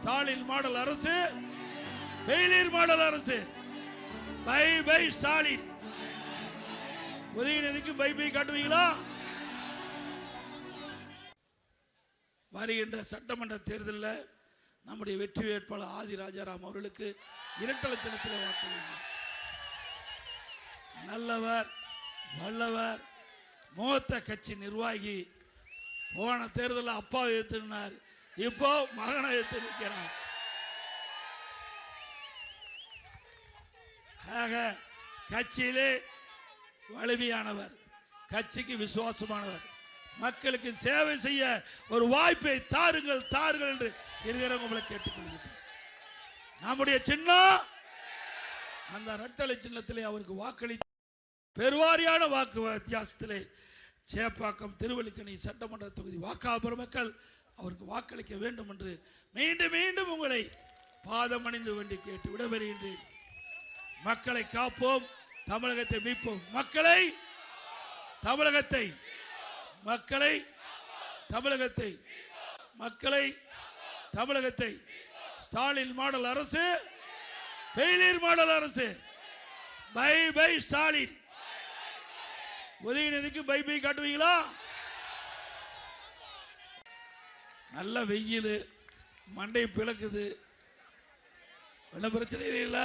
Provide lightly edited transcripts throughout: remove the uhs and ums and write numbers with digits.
Stalin model அரசு, failure model அரசு. Bye bye Stalin. உதயநிதிக்கு பை பை காட்டுவீங்களா? வருகின்ற சட்டமன்ற தேர்தலில் நம்முடைய வெற்றி வேட்பாளர் ஆதி ராஜாராம் அவர்களுக்கு இரட்டை சின்னத்தில் வாக்களிங்க. நல்லவர், வல்லவர், மூத்த கட்சி நிர்வாகி. போன தேர்தலில் அப்பா ஏத்துனார், இப்போ மகனை ஏத்து நிற்கிறார். கட்சியிலே வலிமையானவர், கட்சிக்கு விசுவாசமானவர், மக்களுக்கு சேவை செய்ய ஒரு வாய்ப்பை தாருங்கள் தாருங்கள் என்று இருக்கிறவங்க உங்களை கேட்டுக்கொள்கிறேன். நம்முடைய சின்னம் அந்த இரட்டை சின்னத்திலே அவருக்கு வாக்களி பெருவாரியான வாக்கு வித்தியாசத்திலே சேப்பாக்கம் திருவல்லிக்கணி சட்டமன்ற தொகுதி வாக்காளர் பெருமக்கள் அவருக்கு வாக்களிக்க வேண்டும் என்று மீண்டும் மீண்டும் உங்களை பாதம் அணிந்து வேண்டி கேட்டு விடைபெறுகின்றேன். மக்களை காப்போம், தமிழகத்தை மீட்போம். மக்களை, தமிழகத்தை, மக்களை, தமிழகத்தை, மக்களை, தமிழகத்தை. ஸ்டாலின் மாடல் அரசு, ஃபெயிலியர் மாடல் அரசு. Bye bye Stalin. உதயநிதிக்கு பை பை காட்டுவீங்களா? நல்ல வெயில், மண்டை பிளக்குது. என்ன பிரச்சனை இல்ல?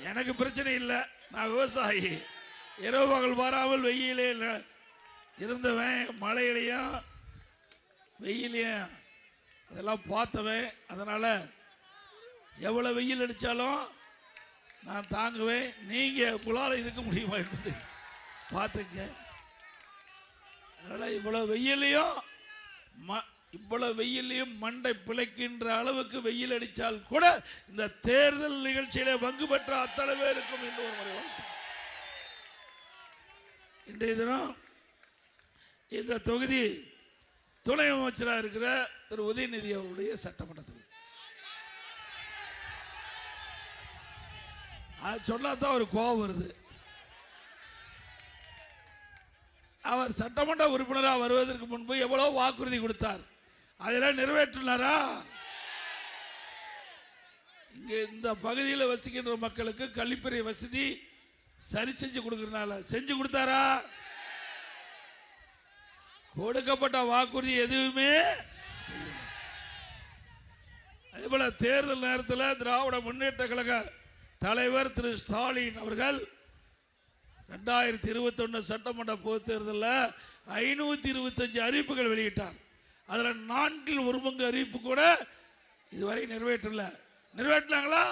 எனக்கு பிரச்சனை இல்லை, நான் விவசாயி. இரவு பகல் வராமல் வெயிலே இருந்தவன், மழையிலையும் வெயிலையும் அதெல்லாம் பார்த்தவன். அதனால் எவ்வளோ வெயில் அடித்தாலும் நான் தாங்குவேன். நீங்கள் உங்களால் இருக்க முடியுமா என்பது பார்த்துங்க. அதனால் இவ்வளோ வெயிலையும் மண்டை பிழைக்கின்ற அளவுக்கு வெயில் அடித்தால் கூட இந்த தேர்தல் நிகழ்ச்சியிலே பங்கு பெற்ற அத்தனை பேருக்கும் என்று ஒரு முறை வாழ்த்து. இன்றைய தினம் இந்த தொகுதி துணை அமைச்சராக இருக்கிற திரு உதயநிதி அவருடைய சட்டமன்ற தொகுதி. அது சொன்னாதான் ஒரு கோபம் வருது. அவர் சட்டமன்ற உறுப்பினராக வருவதற்கு முன்பு எவ்வளவு வாக்குறுதி கொடுத்தார், அதெல்லாம் நிறைவேற்றினாரா? இங்கே இந்த பகுதியில் வசிக்கின்ற மக்களுக்கு கழிப்பறை வசதி சரி செஞ்சு கொடுக்கறனால செஞ்சு கொடுத்தாரா? கொடுக்கப்பட்ட வாக்குறுதி எதுவுமே. அதே போல தேர்தல் நேரத்தில் திராவிட முன்னேற்ற கழக தலைவர் திரு ஸ்டாலின் அவர்கள் 2021 சட்டமன்ற பொதுத் தேர்தலில் 525 அறிவிப்புகள் வெளியிட்டார். அதில் 4 1 பங்கு அறிவிப்பு கூட இதுவரை நிறைவேற்றல. நிறைவேற்றினாங்களா?